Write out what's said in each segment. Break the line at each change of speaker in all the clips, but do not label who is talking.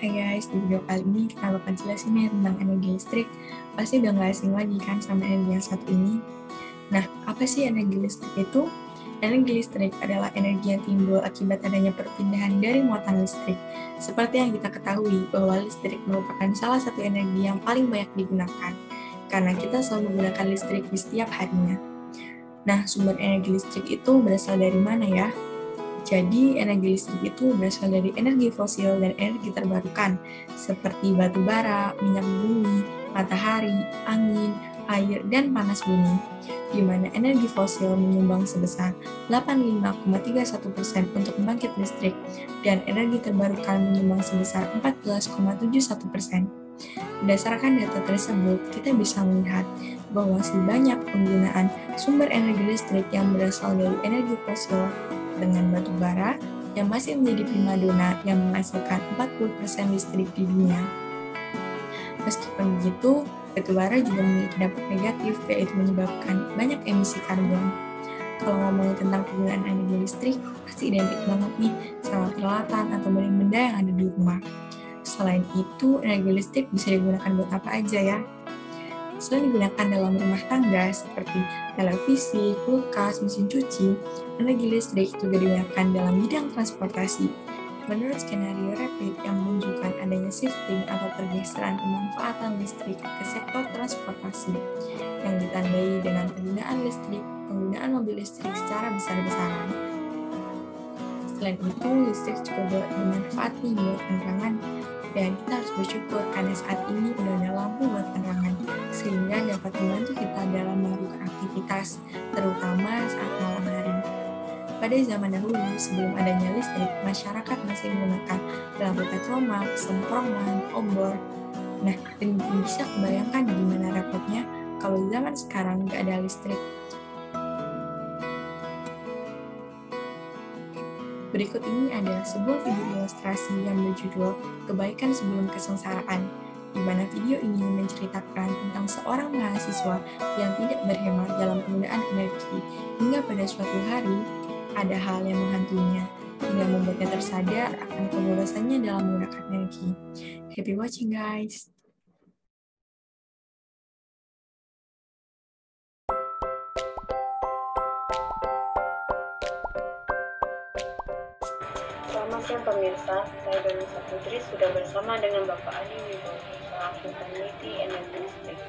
Hai guys, di video kali ini kita bakal jelasin ya tentang energi listrik. Pasti udah nggak asing lagi kan sama energi yang satu ini. Nah, apa sih energi listrik itu? Energi listrik adalah energi yang timbul akibat adanya perpindahan dari muatan listrik. Seperti yang kita ketahui bahwa listrik merupakan salah satu energi yang paling banyak digunakan, karena kita selalu menggunakan listrik di setiap harinya. Nah, sumber energi listrik itu berasal dari mana ya? Jadi, energi listrik itu berasal dari energi fosil dan energi terbarukan, seperti batu bara, minyak bumi, matahari, angin, air, dan panas bumi, di mana energi fosil menyumbang sebesar 85,31% untuk pembangkit listrik, dan energi terbarukan menyumbang sebesar 14,71%. Berdasarkan data tersebut, kita bisa melihat bahwa sebanyak penggunaan sumber energi listrik yang berasal dari energi fosil dengan batu bara yang masih menjadi primadona yang menghasilkan 40% listrik di dunia. Meskipun begitu, batu bara juga memiliki dampak negatif, yaitu menyebabkan banyak emisi karbon. Kalau ngomongin tentang penggunaan energi listrik, pasti identik banget nih sama peralatan atau benda-benda yang ada di rumah. Selain itu, energi listrik bisa digunakan buat apa aja ya? Selain digunakan dalam rumah tangga seperti televisi, kulkas, mesin cuci, energi listrik juga digunakan dalam bidang transportasi. Menurut skenario rapid yang menunjukkan adanya shifting atau pergeseran pemanfaatan listrik ke sektor transportasi yang ditandai dengan penggunaan mobil listrik secara besar-besaran. Selain itu, listrik juga bermanfaat nih buat penerangan, dan kita harus bersyukur karena saat ini udah ada lampu buat penerangan, sehingga dapat membantu kita dalam melakukan aktivitas, terutama saat malam hari. Pada zaman dahulu, sebelum adanya listrik, masyarakat masih menggunakan lampu petromak, semprongan, obor. Nah, bisa kebayangkan gimana repotnya kalau zaman sekarang nggak ada listrik. Berikut ini adalah sebuah video ilustrasi yang berjudul Kebaikan Sebelum Kesengsaraan, di mana video ini menceritakan tentang seorang mahasiswa yang tidak berhemat dalam penggunaan energi, hingga pada suatu hari ada hal yang menghantuinya, hingga membuatnya tersadar akan keborosannya dalam menggunakan energi. Happy watching, guys!
Selamat siang pemirsa, saya Donisa Putri sudah bersama dengan Bapak Adi Wibowo, selaku peneliti energi listrik.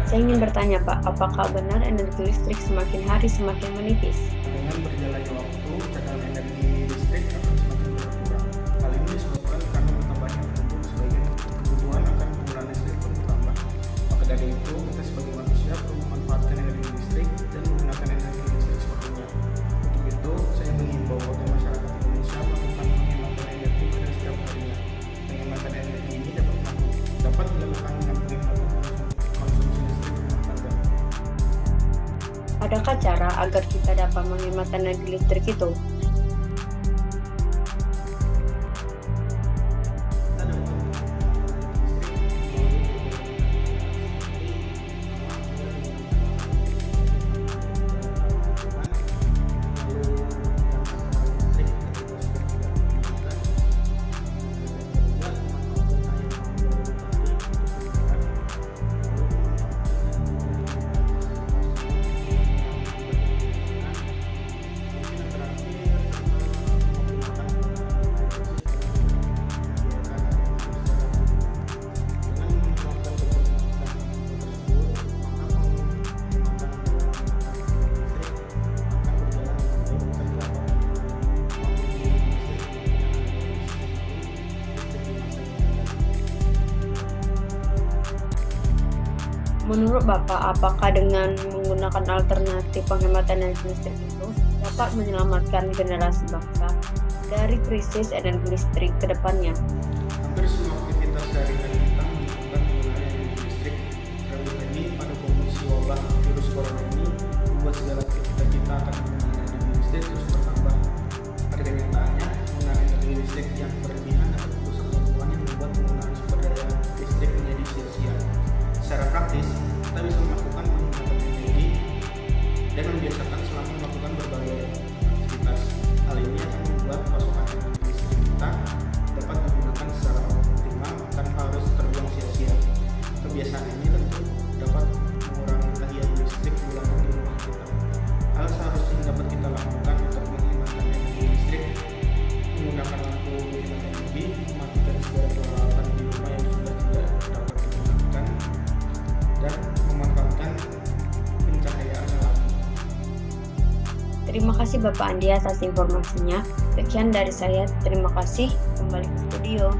Saya ingin bertanya Pak, apakah benar energi listrik semakin hari semakin menipis?
Dengan berjalannya waktu, cadangan energi listrik akan semakin berkurang. Hal ini disebabkan karena bertambahnya penduduk, sebagian kebutuhan akan penggunaan listrik pun bertambah. Maka dari itu, kita sebagai manusia perlu memanfaatkan energi listrik dan menggunakan energi listrik sepenuhnya. Untuk itu, saya mengimbau agar masyarakat Indonesia melakukan penghematan energi pada setiap harinya. Penghematan energi ini dapat dilakukan dengan penghematan konsumsi listrik rumah tangga.
Adakah cara agar kita dapat menghemat energi listrik itu? Menurut Bapak, apakah dengan menggunakan alternatif penghematan energi listrik itu dapat menyelamatkan generasi bangsa dari krisis energi listrik ke depannya?
Hampir semua aktivitas sehari-hari kita membutuhkan penggunaan energi listrik. Terlebih ini pada kondisi wabah virus corona ini membuat segala aktivitas kita akan menggunakan energi listrik terus bertambah. Pada kenyataannya, penggunaan energi listrik yang berlebihan dapat merusak lingkungan yang membuat penggunaan sumber daya listrik menjadi sia-sia. Secara praktis, kita bisa melakukan penghematan energi dan membiasakan selama melakukan berbagai aktivitas. Hal ini akan membuat pasokan energi listrik kita
kasih Bapak Andi atas informasinya. Sekian dari saya, terima kasih. Kembali ke studio.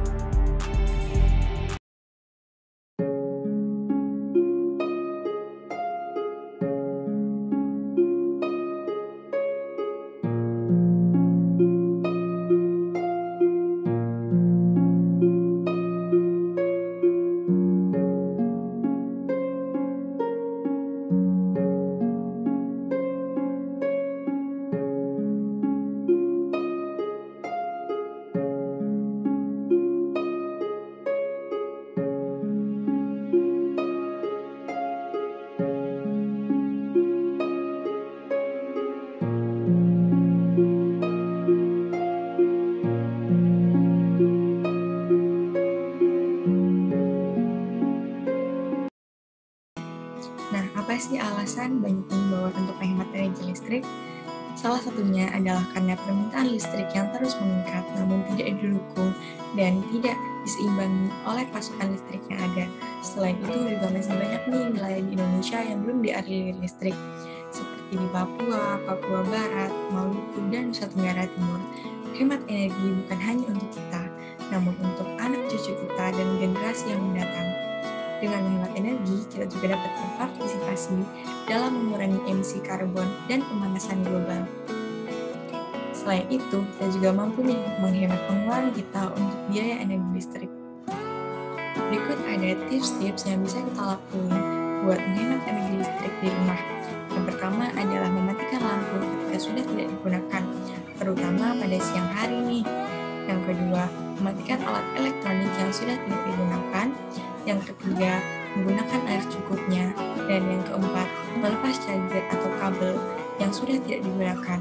Nah, apa sih alasan banyak imbauan untuk menghemat energi listrik? Salah satunya adalah karena permintaan listrik yang terus meningkat namun tidak didukung dan tidak diseimbangi oleh pasokan listrik yang ada. Selain itu juga masih banyak nih wilayah di Indonesia yang belum dialiri listrik, seperti di Papua, Papua Barat, Maluku, dan Nusa Tenggara Timur. Hemat energi bukan hanya untuk kita, namun untuk anak cucu kita dan generasi yang mendatang. Dengan menghemat energi, kita juga dapat berpartisipasi dalam mengurangi emisi karbon dan pemanasan global. Selain itu, kita juga mampu nih menghemat pengeluaran kita untuk biaya energi listrik. Berikut ada tips-tips yang bisa kita lakukan buat menghemat energi listrik di rumah. Yang pertama adalah mematikan lampu ketika sudah tidak digunakan, terutama pada siang hari nih. Yang kedua, mematikan alat elektronik yang sudah tidak digunakan. Yang ketiga, menggunakan air cukupnya. Dan yang keempat, melepas charger atau kabel yang sudah tidak digunakan.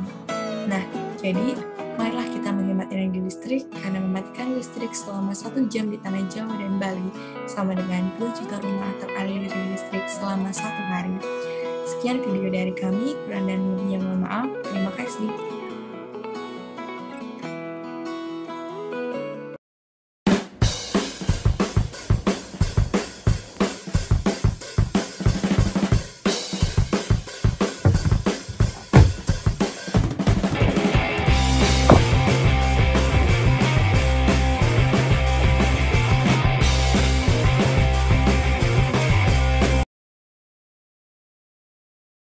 Nah, jadi marilah kita menghemat energi listrik karena mematikan listrik selama 1 jam di tanah Jawa dan Bali sama dengan 2 juta rumah teraliri listrik selama 1 hari. Sekian video dari kami, kurang dan lebihnya mohon maaf. Terima kasih.